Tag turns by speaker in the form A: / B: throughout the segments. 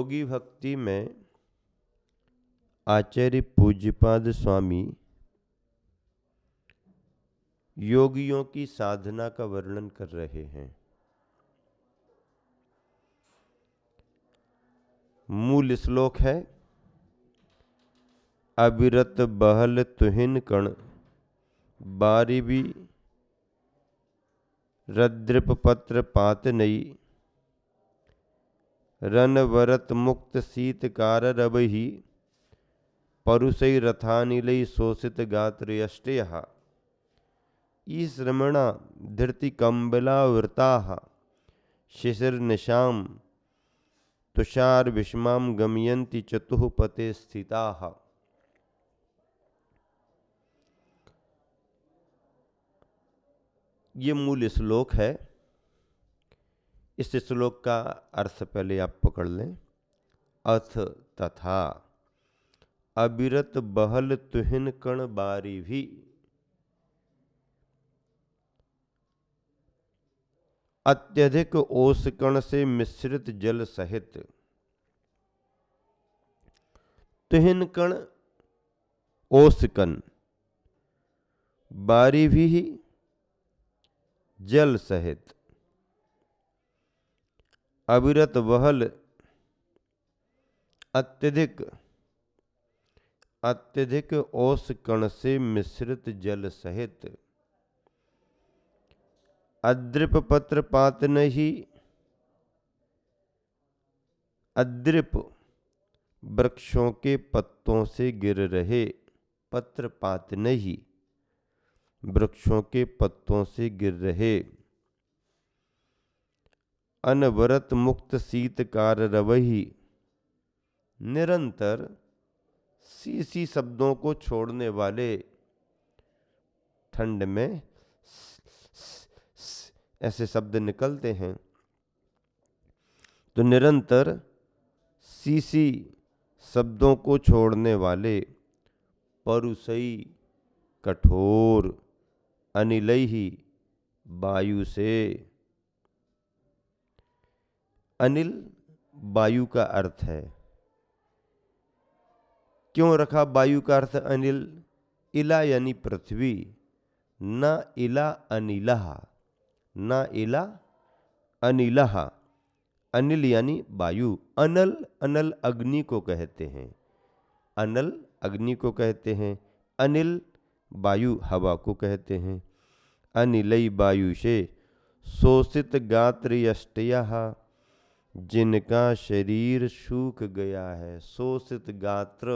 A: योगी भक्ति में आचार्य पूज्यपाद स्वामी योगियों की साधना का वर्णन कर रहे हैं। मूल श्लोक है, अविरत बहल तुहिन कण बारिबी रद्रिप पत्र पात नई रन वरत मुक्त शीतकार रबही परुषई रथानिलई शोषित गात्र यष्टयः ईश्रमणा धृति कंबला वृताः शिशिरनिशाम तुषार विषमाम गमयन्ति चतुः पते स्थिताः। ये मूल श्लोक है। इस श्लोक का अर्थ पहले आप पकड़ लें। अथ तथा अविरत बहल तुहिन कण बारी भी, अत्यधिक ओस कण से मिश्रित जल सहित। तुहिन कण ओस कण, बारी भी जल सहित। अविरत बहल अत्यधिक ओस कण से मिश्रित जल सहित। अद्रिप पत्र पात नहीं, अद्रिप वृक्षों के पत्तों से गिर रहे, पत्र पात नहीं वृक्षों के पत्तों से गिर रहे। अनवरत मुक्त शीतकार रवही, निरंतर सी शब्दों को छोड़ने वाले, ठंड में ऐसे शब्द निकलते हैं तो निरंतर सी शब्दों को छोड़ने वाले, परुषई कठोर, अनिलही वायु से। अनिल वायु का अर्थ है। क्यों रखा वायु का अर्थ अनिल? इला यानी पृथ्वी, न इला अनिलहा, न इला अनिलहा। अनिल यानी वायु। अनल, अनल अग्नि को कहते हैं, अनल अग्नि को कहते हैं। अनिल वायु हवा को कहते हैं। अनिलई वायु से शोषित गात्र यष्टयः, जिनका शरीर सूख गया है। शोषित गात्र,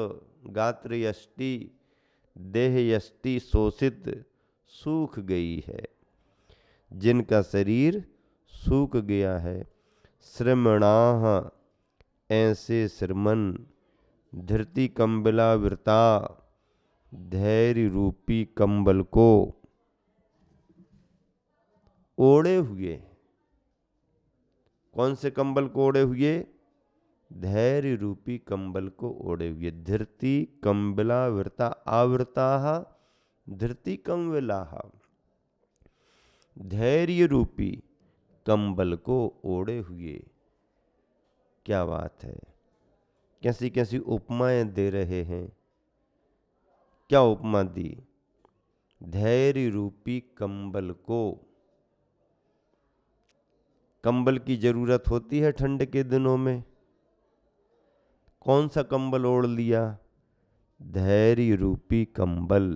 A: गात्र यष्टि, देह यष्टि शोषित सूख गई है, जिनका शरीर सूख गया है। श्रमणाः ऐसे श्रमण, धृति कंबला वृता धैर्य रूपी कंबल को ओढ़े हुए। कौन से कंबल को ओढ़े हुए? धैर्य रूपी कंबल को ओढ़े हुए। धृति कंबला वृता, आवृताः धृति कंबलाः, धैर्य रूपी कंबल को ओढ़े हुए। क्या बात है! कैसी कैसी उपमाएं दे रहे हैं। क्या उपमा दी? धैर्य रूपी कंबल को। कंबल की जरूरत होती है ठंड के दिनों में। कौन सा कंबल ओढ़ लिया? धैर्य रूपी कंबल।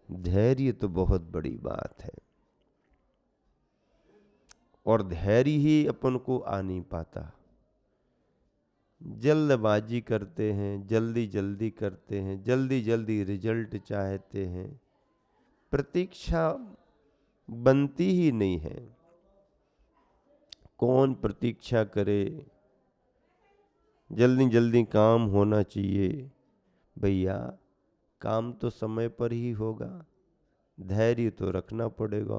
A: धैर्य तो बहुत बड़ी बात है, और धैर्य ही अपन को आ नहीं पाता। जल्दबाजी करते हैं, जल्दी जल्दी करते हैं, जल्दी जल्दी रिजल्ट चाहते हैं, प्रतीक्षा बनती ही नहीं है। कौन प्रतीक्षा करे? जल्दी जल्दी काम होना चाहिए। भैया काम तो समय पर ही होगा, धैर्य तो रखना पड़ेगा।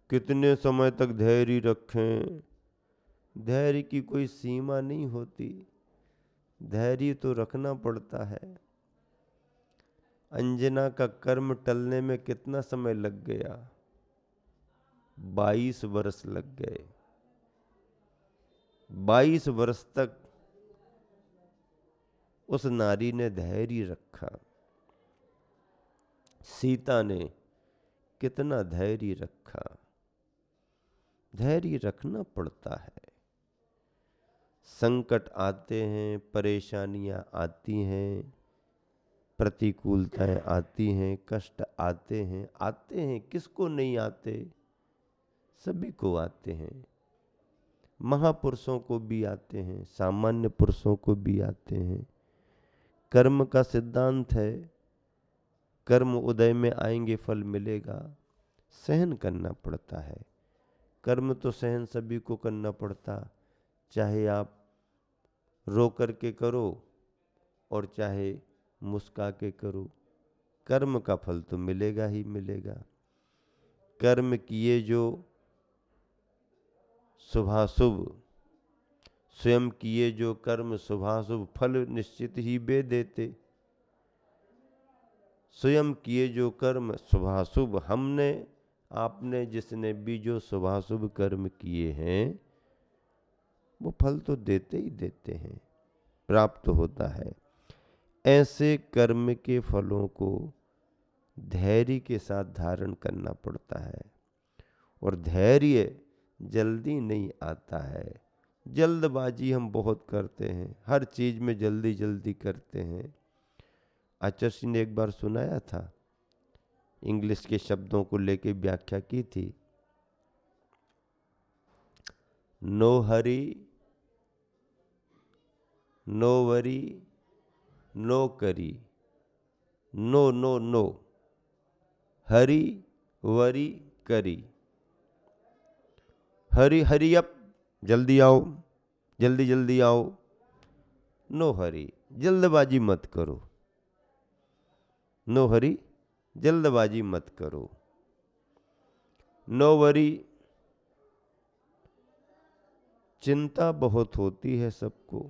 A: कितने समय तक धैर्य रखें? धैर्य की कोई सीमा नहीं होती, धैर्य तो रखना पड़ता है। अंजना का कर्म टलने में कितना समय लग गया? 22 वर्ष लग गए। 22 वर्ष तक उस नारी ने धैर्य रखा। सीता ने कितना धैर्य रखा। धैर्य रखना पड़ता है। संकट आते हैं, परेशानियां आती हैं, प्रतिकूलताएं आती हैं, कष्ट आते हैं, किसको नहीं आते? सभी को आते हैं। महापुरुषों को भी आते हैं, सामान्य पुरुषों को भी आते हैं। कर्म का सिद्धांत है, कर्म उदय में आएंगे, फल मिलेगा। सहन करना पड़ता है। कर्म तो सहन सभी को करना पड़ता, चाहे आप रो करके करो और चाहे मुस्का के करो, कर्म का फल तो मिलेगा ही मिलेगा। कर्म किए जो शुभाशुभ, स्वयं किए जो कर्म शुभाशुभ, फल निश्चित ही वे देते। स्वयं किए जो कर्म शुभाशुभ, हमने आपने जिसने भी जो शुभाशुभ कर्म किए हैं वो फल तो देते ही देते हैं, प्राप्त होता है। ऐसे कर्म के फलों को धैर्य के साथ धारण करना पड़ता है। और धैर्य जल्दी नहीं आता है। जल्दबाजी हम बहुत करते हैं, हर चीज में जल्दी जल्दी करते हैं। आचार्य ने एक बार सुनाया था, इंग्लिश के शब्दों को लेके व्याख्या की थी। No hurry, no worry, no curry, no no no, hurry worry curry. Hurry hurry up, जल्दी आओ, जल्दी जल्दी आओ। नो हरी, जल्दबाजी मत करो। नो हरी, जल्दबाजी मत करो। नो वरी, चिंता बहुत होती है सबको,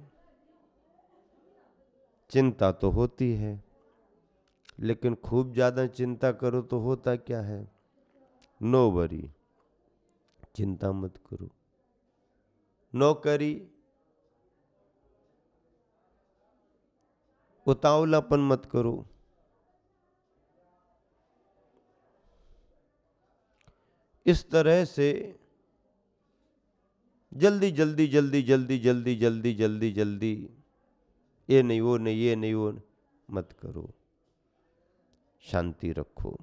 A: चिंता तो होती है, लेकिन खूब ज्यादा चिंता करो तो होता क्या है? नो वरी, चिंता मत करो। नौकरी, उतावलापन मत करो। इस तरह से जल्दी जल्दी जल्दी जल्दी जल्दी जल्दी जल्दी जल्दी, ये नहीं वो नहीं, ये नहीं वो मत करो। शांति रखो।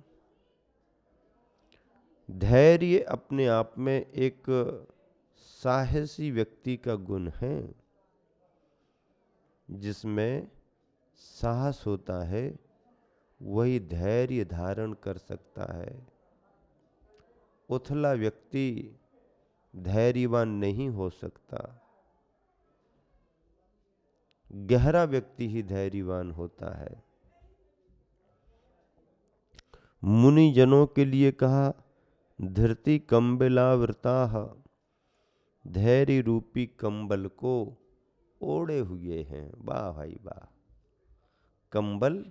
A: धैर्य अपने आप में एक साहसी व्यक्ति का गुण है। जिसमें साहस होता है वही धैर्य धारण कर सकता है। उथला व्यक्ति धैर्यवान नहीं हो सकता। गहरा व्यक्ति ही धैर्यवान होता है। मुनि जनों के लिए कहा, धरती कंबलावृताः, धैर्य रूपी कंबल को ओढ़े हुए हैं। वाह भाई वाह, कंबल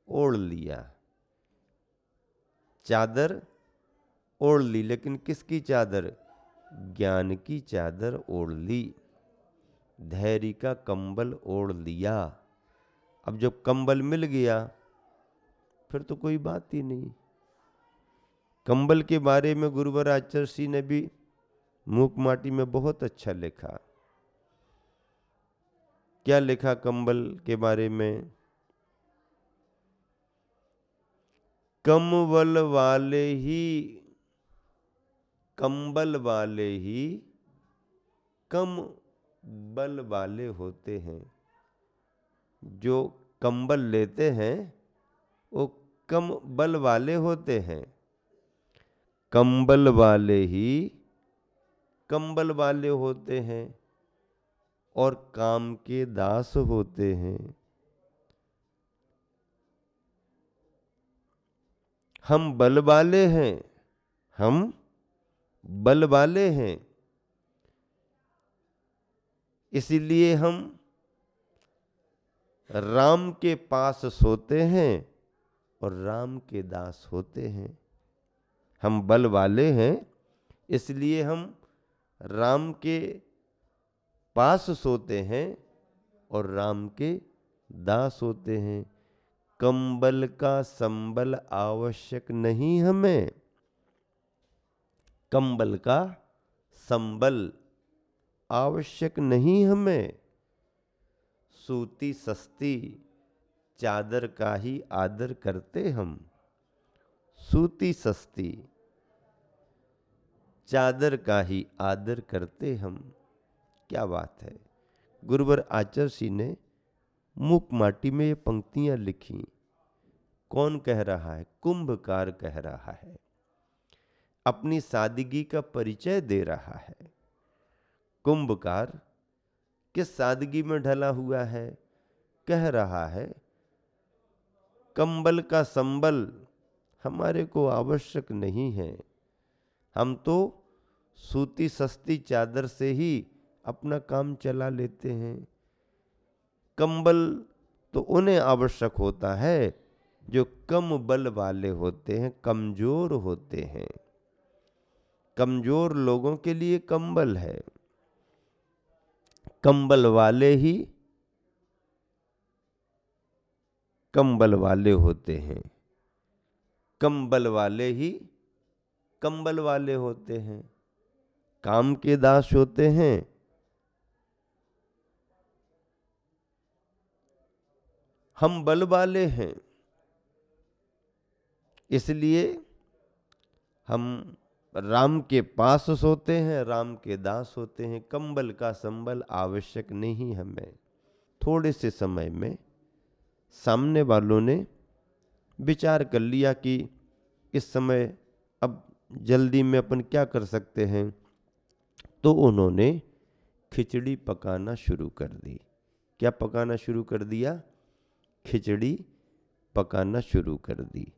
A: ओढ़ लिया, चादर ओढ़ ली, लेकिन किसकी चादर? ज्ञान की चादर ओढ़ ली, धैर्य का कंबल ओढ़ लिया। अब जब कंबल मिल गया फिर तो कोई बात ही नहीं। कंबल के बारे में गुरुवर आचार्य ने भी मूक माटी में बहुत अच्छा लिखा। क्या लिखा कंबल के बारे में? कंबल वाले ही, कंबल वाले ही कम बल वाले होते हैं। जो कंबल लेते हैं वो कम बल वाले होते हैं। कंबल वाले ही कंबल वाले होते हैं और काम के दास होते हैं। हम बल वाले हैं, हम बल वाले हैं, इसीलिए हम राम के पास सोते हैं और राम के दास होते हैं। हम बल वाले हैं इसलिए हम राम के पास सोते हैं और राम के दास होते हैं। कंबल का संबल आवश्यक नहीं हमें, कंबल का संबल आवश्यक नहीं हमें। सूती सस्ती चादर का ही आदर करते हम। सूती सस्ती चादर का ही आदर करते हम। क्या बात है। गुरुवर आचार्य जी ने मूक माटी में ये पंक्तियां लिखी। कौन कह रहा है? कुंभकार कह रहा है, अपनी सादगी का परिचय दे रहा है। कुंभकार किस सादगी में ढला हुआ है? कह रहा है कंबल का संबल हमारे को आवश्यक नहीं है, हम तो सूती सस्ती चादर से ही अपना काम चला लेते हैं। कंबल तो उन्हें आवश्यक होता है जो कम बल वाले होते हैं, कमजोर होते हैं। कमजोर लोगों के लिए कंबल है। कंबल वाले होते हैं। कंबल वाले ही कंबल वाले होते हैं। काम के दास होते हैं। हम बल वाले हैं, इसलिए हम राम के पास सोते हैं, राम के दास होते हैं। कंबल का संबल आवश्यक नहीं हमें। थोड़े से समय में सामने वालों ने विचार कर लिया कि इस समय अब जल्दी में अपन क्या कर सकते हैं, तो उन्होंने खिचड़ी पकाना शुरू कर दी। क्या पकाना शुरू कर दिया? खिचड़ी पकाना शुरू कर दी।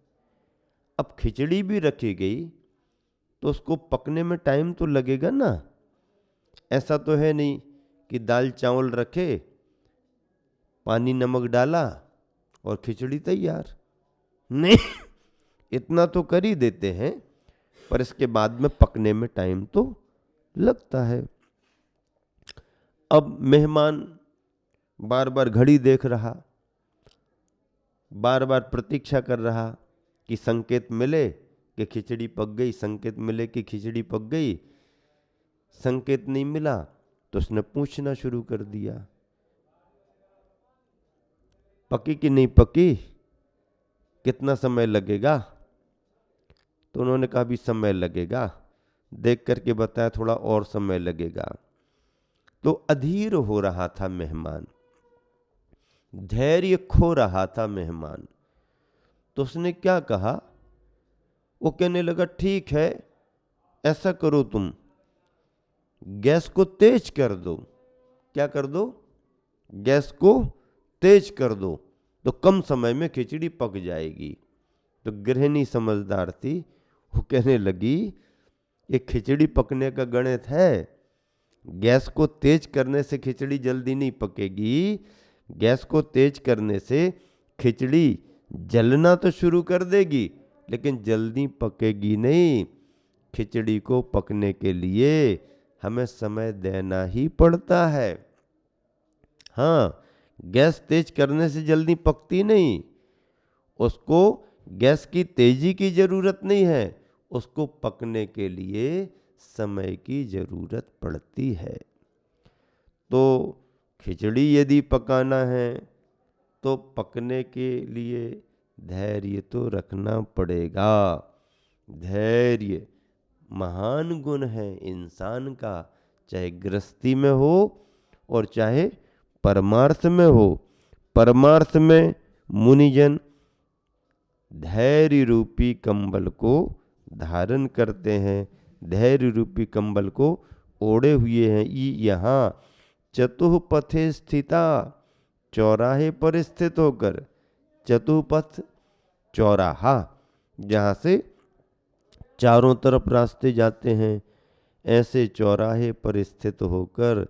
A: अब खिचड़ी भी रखी गई तो उसको पकने में टाइम तो लगेगा ना। ऐसा तो है नहीं कि दाल चावल रखे, पानी नमक डाला और खिचड़ी तैयार। नहीं, इतना तो कर ही देते हैं, पर इसके बाद में पकने में टाइम तो लगता है। अब मेहमान बार बार घड़ी देख रहा, बार बार प्रतीक्षा कर रहा कि संकेत मिले कि खिचड़ी पक गई, संकेत मिले कि खिचड़ी पक गई। संकेत नहीं मिला तो उसने पूछना शुरू कर दिया, पकी कि नहीं पकी, कितना समय लगेगा? तो उन्होंने कहा भी समय लगेगा। देख करके बताया थोड़ा और समय लगेगा। तो अधीर हो रहा था मेहमान, धैर्य खो रहा था मेहमान। तो उसने क्या कहा? वो कहने लगा ठीक है, ऐसा करो तुम गैस को तेज कर दो। क्या कर दो? गैस को तेज कर दो, तो कम समय में खिचड़ी पक जाएगी। तो गृहिणी समझदार थी, वो कहने लगी ये खिचड़ी पकने का गणित है, गैस को तेज करने से खिचड़ी जल्दी नहीं पकेगी। गैस को तेज करने से खिचड़ी जलना तो शुरू कर देगी, लेकिन जल्दी पकेगी नहीं। खिचड़ी को पकने के लिए हमें समय देना ही पड़ता है। हाँ, गैस तेज करने से जल्दी पकती नहीं, उसको गैस की तेजी की जरूरत नहीं है, उसको पकने के लिए समय की जरूरत पड़ती है। तो खिचड़ी यदि पकाना है तो पकने के लिए धैर्य तो रखना पड़ेगा। धैर्य महान गुण है इंसान का, चाहे गृहस्थी में हो और चाहे परमार्थ में हो। परमार्थ में मुनिजन धैर्य रूपी कंबल को धारण करते हैं, धैर्य रूपी कंबल को ओढ़े हुए हैं। यहाँ चतुःपथे स्थिता, चौराहे पर स्थित होकर। चतुःपथ चौराहा, जहाँ से चारों तरफ रास्ते जाते हैं, ऐसे चौराहे पर स्थित होकर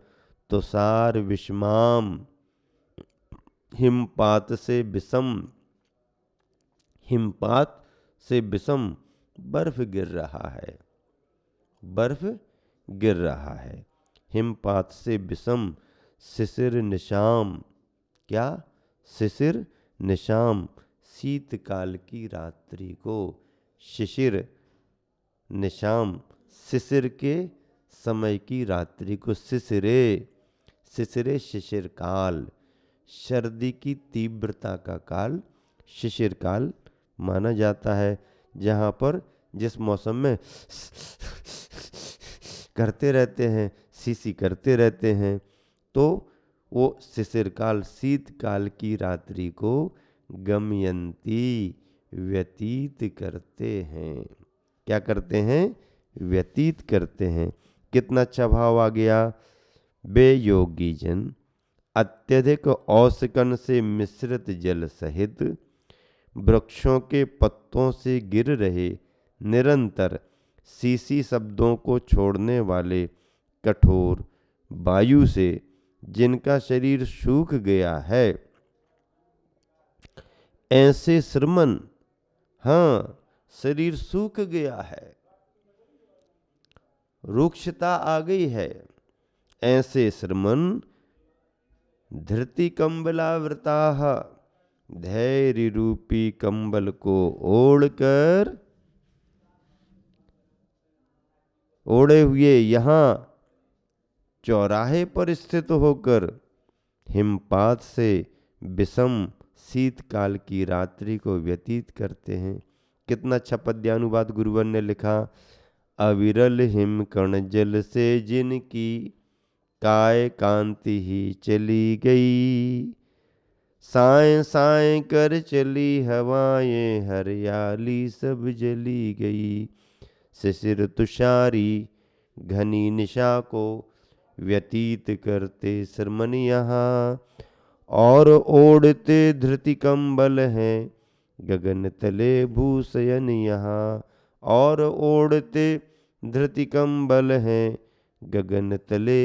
A: तुषार विषमाम, हिमपात से विषम बर्फ गिर रहा है। बर्फ गिर रहा है। हिमपात से विषम शिशिर निशाम, क्या? शिशिर निशाम शीतकाल की रात्रि को। शिशिर निशाम शिशिर के समय की रात्रि को। शिशिरे शिशिरे शिशिर काल सर्दी की तीव्रता का काल शिशिर काल माना जाता है। जहाँ पर जिस मौसम में करते रहते हैं, सीसी करते रहते हैं, तो वो शिशिर काल शीतकाल की रात्रि को गमयंती व्यतीत करते हैं। क्या करते हैं? व्यतीत करते हैं। कितना अच्छा भाव आ गया। बे योगी जन अत्यधिक औसकन से मिश्रित जल सहित वृक्षों के पत्तों से गिर रहे निरंतर सीसी शब्दों को छोड़ने वाले कठोर वायु से जिनका शरीर सूख गया है, ऐसे श्रमण, हाँ शरीर सूख गया है, रुक्षता आ गई है, ऐसे श्रमण धृति कंबलावृता धैर्य रूपी कंबल को ओढ़कर ओढ़े हुए यहाँ चौराहे पर स्थित होकर हिमपात से विषम शीतकाल की रात्रि को व्यतीत करते हैं। कितना अच्छा पद्यानुवाद गुरुवर ने लिखा। अविरल हिम कण जल से जिनकी काय कांति ही चली गई, साए साए कर चली हवाएं हरियाली सब जली गई। शिशिर तुषारी घनी निशा को व्यतीत करते श्रमण यहाँ, और ओढ़ते धृति कंबल हैं गगन तले भूषयन यहाँ, और ओढ़ते धृति कंबल हैं गगन तले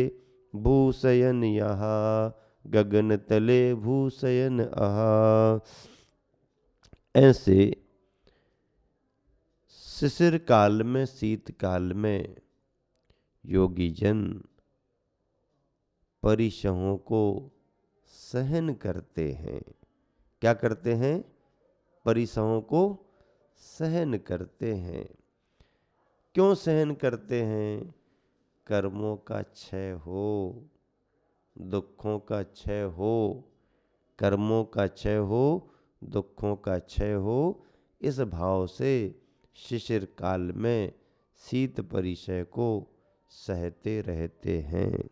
A: भूषयन यहाँ, गगन तले भूषयन आहा। ऐसे शिशिर काल में, शीतकाल में योगी जन परिसहों को सहन करते हैं। क्या करते हैं? परिसहों को सहन करते हैं। क्यों सहन करते हैं? कर्मों का क्षय हो, दुखों का क्षय हो, कर्मों का क्षय हो, दुखों का क्षय हो, इस भाव से शिशिर काल में शीत परिचय को सहते रहते हैं।